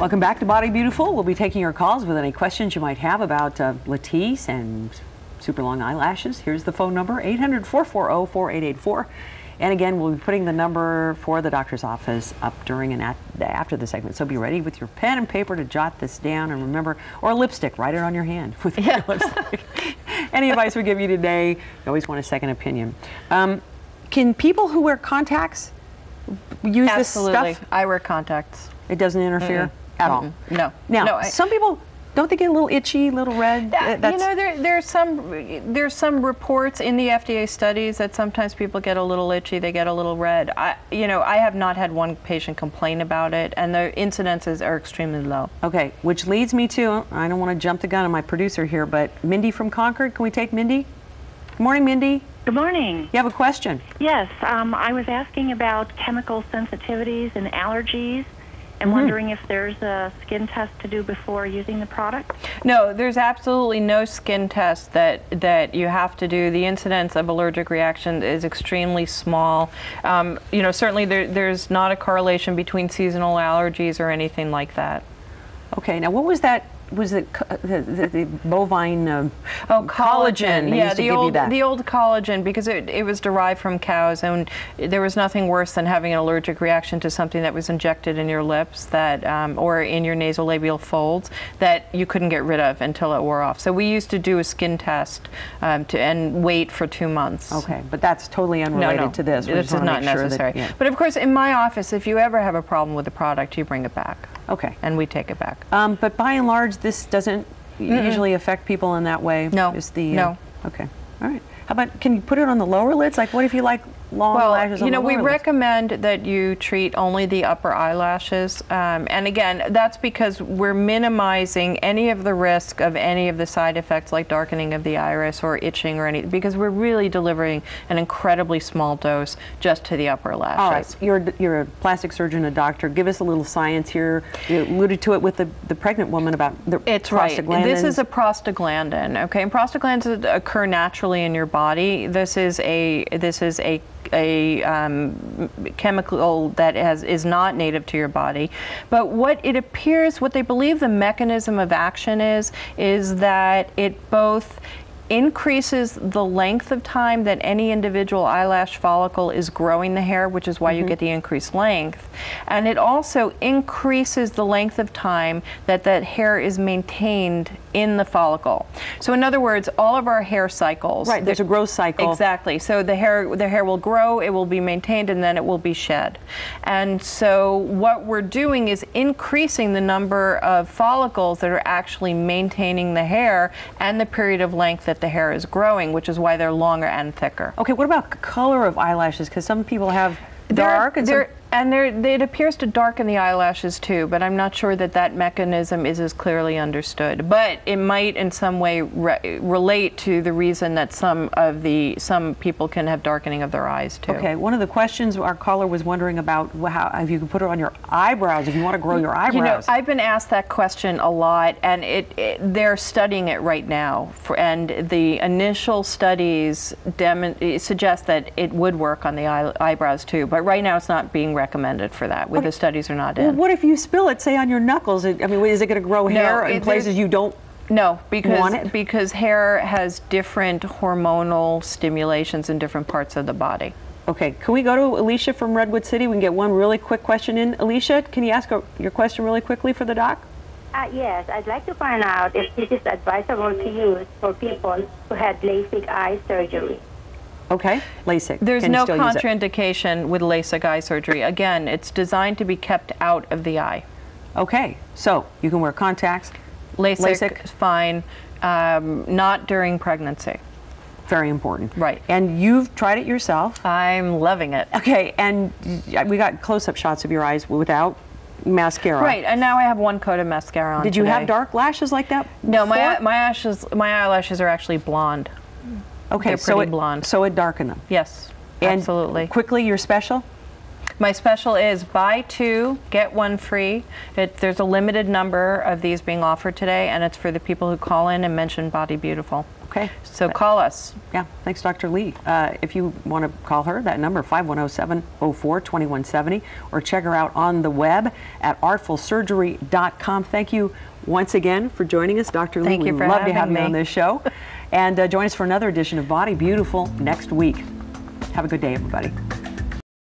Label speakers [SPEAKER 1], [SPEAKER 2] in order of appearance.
[SPEAKER 1] Welcome back to Body Beautiful. We'll be taking your calls with any questions you might have about Latisse and super long eyelashes. Here's the phone number, 800-440-4884. And again, we'll be putting the number for the doctor's office up during and after the segment. So be ready with your pen and paper to jot this down. And remember, or lipstick, write it on your hand with your lipstick. Any advice we give you today, you always want a second opinion. Can people who wear contacts use this stuff?
[SPEAKER 2] Absolutely. I wear contacts.
[SPEAKER 1] It doesn't interfere at all?
[SPEAKER 2] No.
[SPEAKER 1] Now,
[SPEAKER 2] no,
[SPEAKER 1] some people, don't they get a little itchy, a little red?
[SPEAKER 2] You know, there's some reports in the FDA studies that sometimes people get a little itchy, they get a little red. I have not had one patient complain about it, and the incidences are extremely low.
[SPEAKER 1] Okay, which leads me to, I don't want to jump the gun on my producer here, but Mindy from Concord, can we take Mindy? Good morning, Mindy.
[SPEAKER 3] Good morning.
[SPEAKER 1] You have a question?
[SPEAKER 3] Yes, I was asking about chemical sensitivities and allergies, and wondering if there's a skin test to do before using the product?
[SPEAKER 2] No, there's absolutely no skin test that you have to do. The incidence of allergic reaction is extremely small. You know, certainly there's not a correlation between seasonal allergies or anything like that.
[SPEAKER 1] Okay, now what was that? Was it the bovine collagen?
[SPEAKER 2] Yeah, the old collagen, because it was derived from cows, and there was nothing worse than having an allergic reaction to something that was injected in your lips that or in your nasolabial folds that you couldn't get rid of until it wore off. So we used to do a skin test and wait for 2 months.
[SPEAKER 1] Okay, but that's totally unrelated to this.
[SPEAKER 2] This is not necessary. But of course, in my office, if you ever have a problem with the product, you bring it back.
[SPEAKER 1] Okay.
[SPEAKER 2] And we take it back.
[SPEAKER 1] But by and large, this doesn't usually affect people in that way?
[SPEAKER 2] No.
[SPEAKER 1] No. Okay. All right. How about, can you put it on the lower lids? Like, what if you like long lashes on the lower lids?
[SPEAKER 2] We recommend that you treat only the upper eyelashes. And again, that's because we're minimizing any of the risk of any of the side effects like darkening of the iris or itching or anything, because we're really delivering an incredibly small dose just to the upper lashes.
[SPEAKER 1] All right. You're a plastic surgeon, a doctor. Give us a little science here. You alluded to it with the pregnant woman about the prostaglandins.
[SPEAKER 2] Right. This is a prostaglandin. Okay, and prostaglandins occur naturally in your body. This is a chemical that is not native to your body. But what it appears, what they believe the mechanism of action is that it both increases the length of time that any individual eyelash follicle is growing the hair, which is why you get the increased length. And it also increases the length of time that that hair is maintained in the follicle. So in other words, all of our hair cycles.
[SPEAKER 1] Right, there's a growth cycle.
[SPEAKER 2] Exactly. So the hair will grow, it will be maintained, and then it will be shed. And so what we're doing is increasing the number of follicles that are actually maintaining the hair and the period of length that the hair is growing, which is why they're longer and thicker.
[SPEAKER 1] Okay, what about color of eyelashes? Because some people have dark
[SPEAKER 2] and it appears to darken the eyelashes too, but I'm not sure that that mechanism is as clearly understood. But it might in some way relate to the reason that some people can have darkening of their eyes too.
[SPEAKER 1] Okay, one of the questions our caller was wondering about how if you can put it on your eyebrows, if you want to grow your eyebrows.
[SPEAKER 2] You know, I've been asked that question a lot, and they're studying it right now. And the initial studies suggest that it would work on the eyebrows too, but right now it's not being recommended for that. The studies are not in.
[SPEAKER 1] Well, what if you spill it, say, on your knuckles? I mean, is it going to grow hair in places you don't want it?
[SPEAKER 2] Because hair has different hormonal stimulations in different parts of the body.
[SPEAKER 1] Okay, can we go to Alicia from Redwood City? We can get one really quick question in. Alicia, can you ask your question really quickly for the doc?
[SPEAKER 4] Yes, I'd like to find out if this is advisable to use for people who had LASIK eye surgery.
[SPEAKER 1] Okay, LASIK.
[SPEAKER 2] There's no contraindication with LASIK eye surgery. Again, it's designed to be kept out of the eye.
[SPEAKER 1] Okay, so you can wear contacts.
[SPEAKER 2] LASIK is fine, not during pregnancy.
[SPEAKER 1] Very important.
[SPEAKER 2] Right.
[SPEAKER 1] And you've tried it yourself.
[SPEAKER 2] I'm loving it.
[SPEAKER 1] Okay, and we got close-up shots of your eyes without mascara.
[SPEAKER 2] Right, and now I have one coat of mascara on.
[SPEAKER 1] Did you have dark lashes like that before?
[SPEAKER 2] No, my eyelashes are actually blonde.
[SPEAKER 1] Okay,
[SPEAKER 2] they're blonde.
[SPEAKER 1] So it darkened them.
[SPEAKER 2] Yes,
[SPEAKER 1] and
[SPEAKER 2] absolutely.
[SPEAKER 1] Quickly, your special?
[SPEAKER 2] My special is buy 2, get 1 free. There's a limited number of these being offered today, and it's for the people who call in and mention Body Beautiful.
[SPEAKER 1] Okay.
[SPEAKER 2] So call us.
[SPEAKER 1] Yeah, thanks, Dr. Lee. If you want to call her, that number, 510-704-2170, or check her out on the web at artfulsurgery.com. Thank you once again for joining us, Dr. Lee.
[SPEAKER 2] Thank you for
[SPEAKER 1] We'd love to have
[SPEAKER 2] having
[SPEAKER 1] you on
[SPEAKER 2] me.
[SPEAKER 1] this show. And join us for another edition of Body Beautiful next week. Have a good day, everybody.